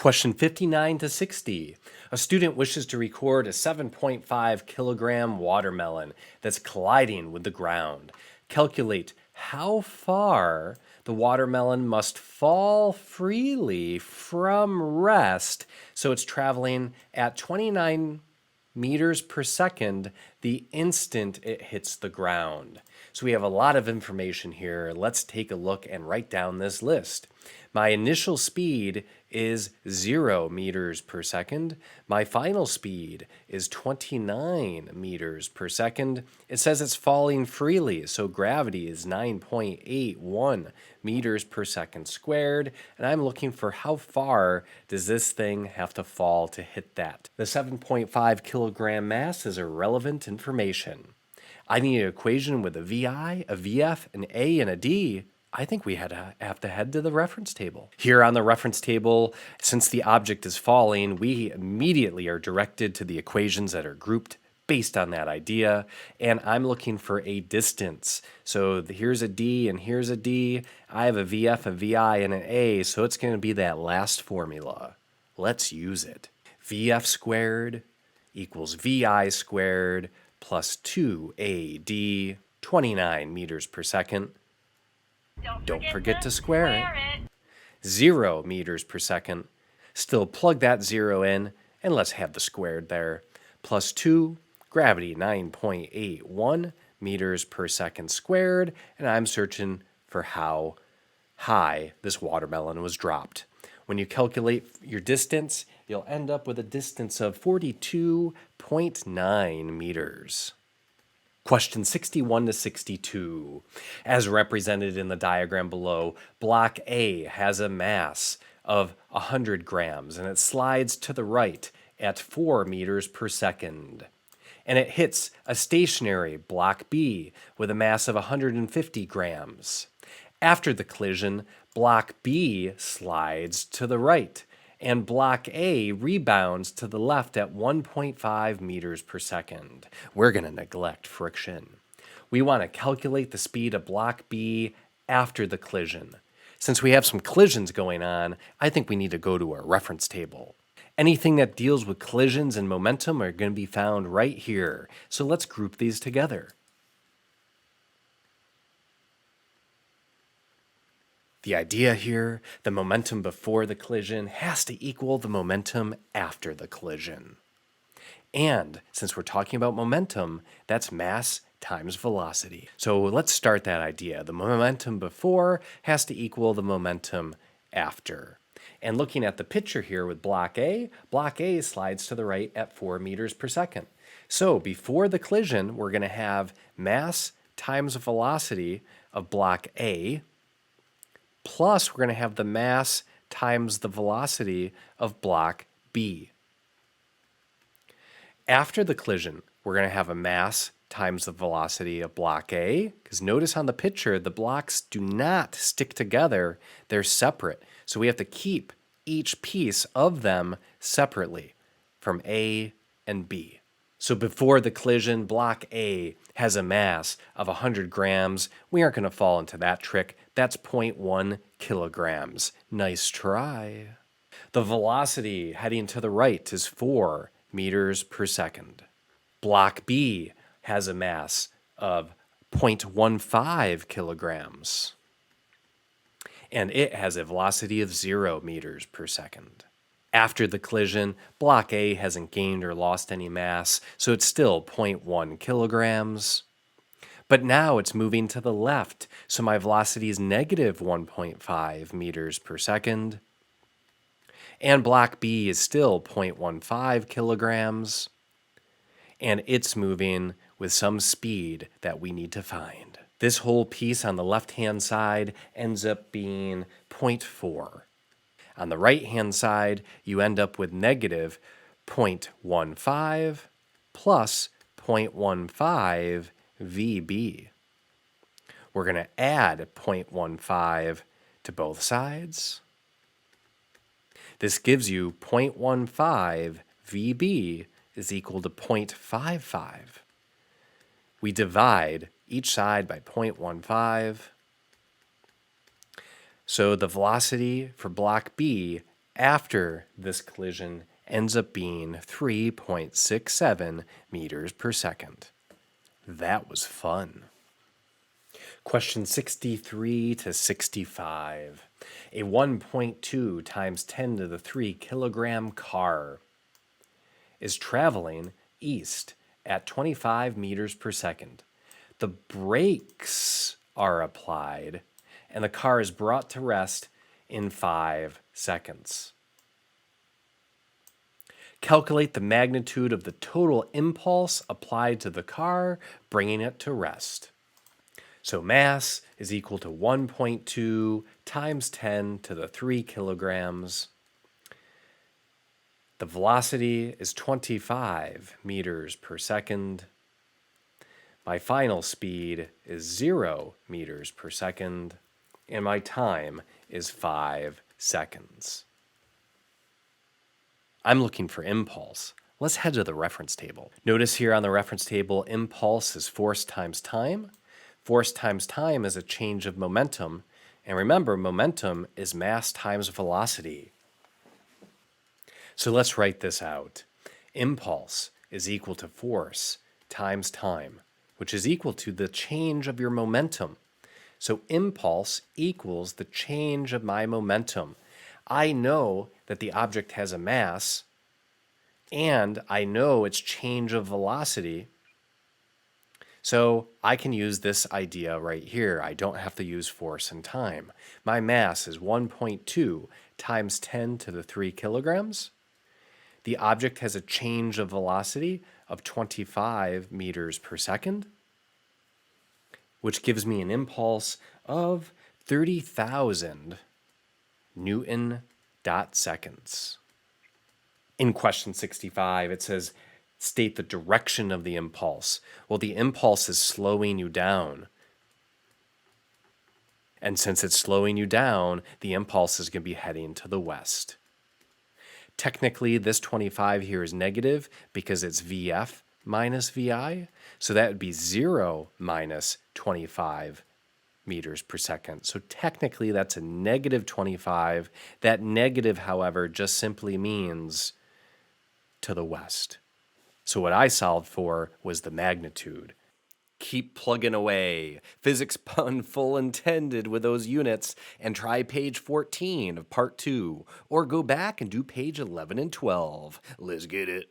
Question 59 to 60. A student wishes to record a 7.5 kilogram watermelon that's colliding with the ground. Calculate how far the watermelon must fall freely from rest so it's traveling at 29 meters per second the instant it hits the ground. So we have a lot of information here. Let's take a look and write down this list. My initial speed is 0 meters per second. My final speed is 29 meters per second. It says it's falling freely, so gravity is 9.81 meters per second squared, and I'm looking for how far does this thing have to fall to hit that. The 7.5 kilogram mass is irrelevant information. I need an equation with a VI, a VF, an A, and a D. I think we have to head to the reference table. Here on the reference table, since the object is falling, we immediately are directed to the equations that are grouped based on that idea, and I'm looking for a distance. So here's a D and here's a D. I have a VF, a VI, and an A, so it's going to be that last formula. Let's use it. VF squared equals VI squared plus 2AD, 29 meters per second. Don't forget to square it. 0 meters per second. Still plug that 0 in, and let's have the squared there. Plus 2, gravity 9.81 meters per second squared, and I'm searching for how high this watermelon was dropped. When you calculate your distance, you'll end up with a distance of 42.9 meters. Question 61 to 62. As represented in the diagram below, block A has a mass of 100 grams and it slides to the right at 4 meters per second. And it hits a stationary block B with a mass of 150 grams. After the collision, block B slides to the right and block A rebounds to the left at 1.5 meters per second. We're going to neglect friction. We want to calculate the speed of block B after the collision. Since we have some collisions going on, I think we need to go to our reference table. Anything that deals with collisions and momentum are going to be found right here. So let's group these together. The idea here, the momentum before the collision has to equal the momentum after the collision. And since we're talking about momentum, that's mass times velocity. So let's start that idea. The momentum before has to equal the momentum after. And looking at the picture here with block A slides to the right at 4 meters per second. So before the collision, we're going to have mass times velocity of block A, plus we're going to have the mass times the velocity of block B. After the collision, we're going to have a mass times the velocity of block A, because notice on the picture, the blocks do not stick together, they're separate. So we have to keep each piece of them separately from A and B. So before the collision, block A has a mass of 100 grams. We aren't going to fall into that trick. That's 0.1 kilograms. Nice try. The velocity heading to the right is 4 meters per second. Block B has a mass of 0.15 kilograms. And it has a velocity of 0 meters per second. After the collision, block A hasn't gained or lost any mass, so it's still 0.1 kilograms. But now it's moving to the left, so my velocity is negative 1.5 meters per second. And block B is still 0.15 kilograms. And it's moving with some speed that we need to find. This whole piece on the left-hand side ends up being 0.4. On the right-hand side, you end up with negative 0.15 plus 0.15 VB. We're going to add 0.15 to both sides. This gives you 0.15 VB is equal to 0.55. We divide each side by 0.15. So the velocity for block B after this collision ends up being 3.67 meters per second. That was fun. Question 63 to 65. A 1.2 times 10 to the 3 kilogram car is traveling east at 25 meters per second. The brakes are applied, and the car is brought to rest in 5 seconds. Calculate the magnitude of the total impulse applied to the car, bringing it to rest. So mass is equal to 1.2 times 10 to the 3 kilograms. The velocity is 25 meters per second. My final speed is 0 meters per second, and my time is 5 seconds. I'm looking for impulse. Let's head to the reference table. Notice here on the reference table, impulse is force times time. Force times time is a change of momentum. And remember, momentum is mass times velocity. So let's write this out. Impulse is equal to force times time, which is equal to the change of your momentum. So impulse equals the change of my momentum. I know that the object has a mass, and I know its change of velocity. So I can use this idea right here. I don't have to use force and time. My mass is 1.2 times 10 to the 3 kilograms. The object has a change of velocity of 25 meters per second, which gives me an impulse of 30,000 Newton dot seconds. In question 65, it says, state the direction of the impulse. Well, the impulse is slowing you down. And since it's slowing you down, the impulse is going to be heading to the west. Technically, this 25 here is negative because it's VF minus VI. So that would be 0 minus 25 meters per second. So technically, that's a negative 25. That negative, however, just simply means to the west. So what I solved for was the magnitude. Keep plugging away. Physics pun full intended with those units, and try page 14 of part 2, or go back and do page 11 and 12. Let's get it.